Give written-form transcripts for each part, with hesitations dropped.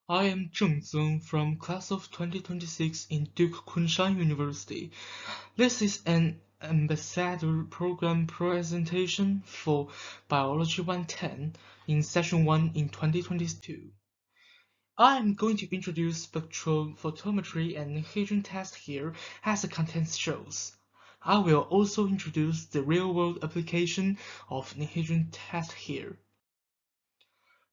I am Zheng from class of 2026 in Duke Kunshan University. This is an ambassador program presentation for Biology 110 in session 1 in 2022. I am going to introduce spectrophotometry and nitrogen test here as the content shows. I will also introduce the real-world application of nitrogen test here.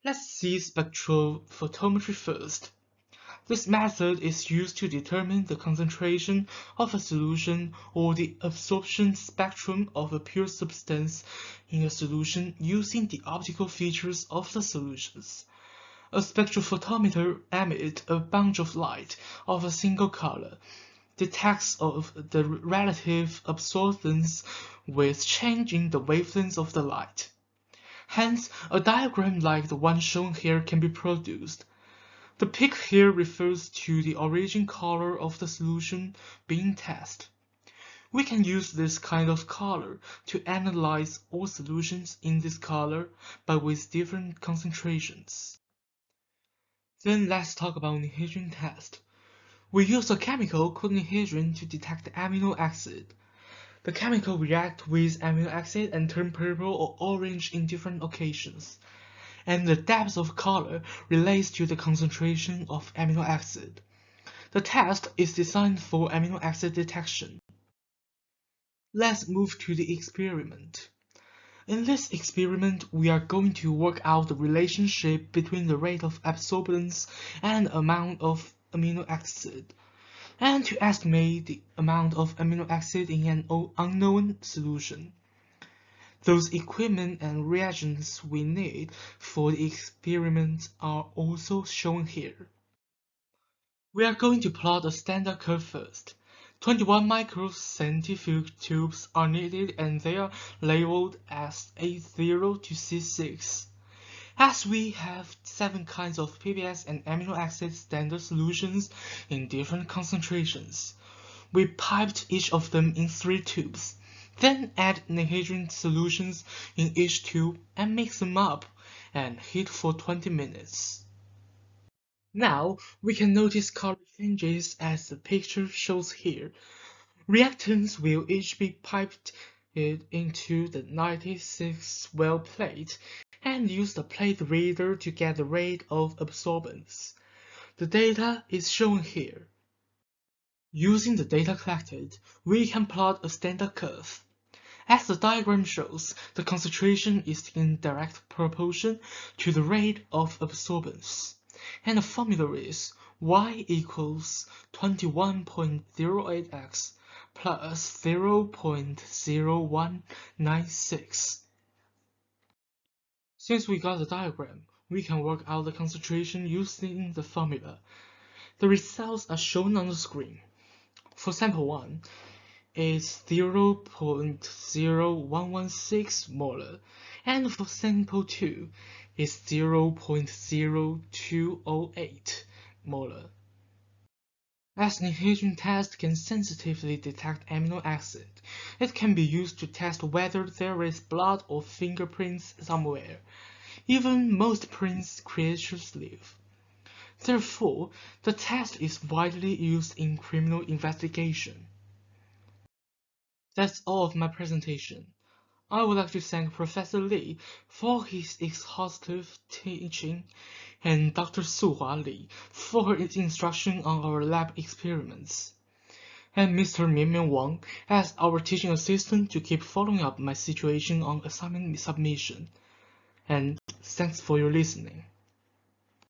Let's see spectrophotometry first. This method is used to determine the concentration of a solution or the absorption spectrum of a pure substance in a solution using the optical features of the solutions. A spectrophotometer emits a bunch of light of a single color, detects of the relative absorbance with change in the wavelength of the light. Hence, a diagram like the one shown here can be produced. The peak here refers to the origin color of the solution being tested. We can use this kind of color to analyze all solutions in this color but with different concentrations. Then let's talk about nitrogen test. We use a chemical called nitrogen to detect amino acid. The chemical reacts with amino acid and turn purple or orange in different occasions, and the depth of color relates to the concentration of amino acid. The test is designed for amino acid detection. Let's move to the experiment. In this experiment, we are going to work out the relationship between the rate of absorbance and amount of amino acid, and to estimate the amount of amino acid in an unknown solution. Those equipment and reagents we need for the experiment are also shown here. We are going to plot a standard curve first. 21 microcentrifuge tubes are needed and they are labeled as A0 to C6. As we have 7 kinds of PBS and amino acid standard solutions in different concentrations, we piped each of them in 3 tubes, then add nitrogen solutions in each tube and mix them up and heat for 20 minutes. Now we can notice color changes as the picture shows here. Reactants will each be piped into the 96 well plate and use the plate reader to get the rate of absorbance. The data is shown here. Using the data collected, we can plot a standard curve. As the diagram shows, the concentration is in direct proportion to the rate of absorbance, and the formula is y equals 21.08x plus 0.0196. Since we got the diagram, we can work out the concentration using the formula. The results are shown on the screen. For sample 1, is 0.0116 molar, and for sample 2 is 0.0208 molar. As nitrogen test can sensitively detect amino acid, it can be used to test whether there is blood or fingerprints somewhere. Even most prints creatures leave. Therefore, the test is widely used in criminal investigation. That's all of my presentation. I would like to thank Professor Li for his exhaustive teaching and Dr. Suhua Li for his instruction on our lab experiments, and Mr. Mianmian Wang as our teaching assistant to keep following up my situation on assignment submission. And thanks for your listening.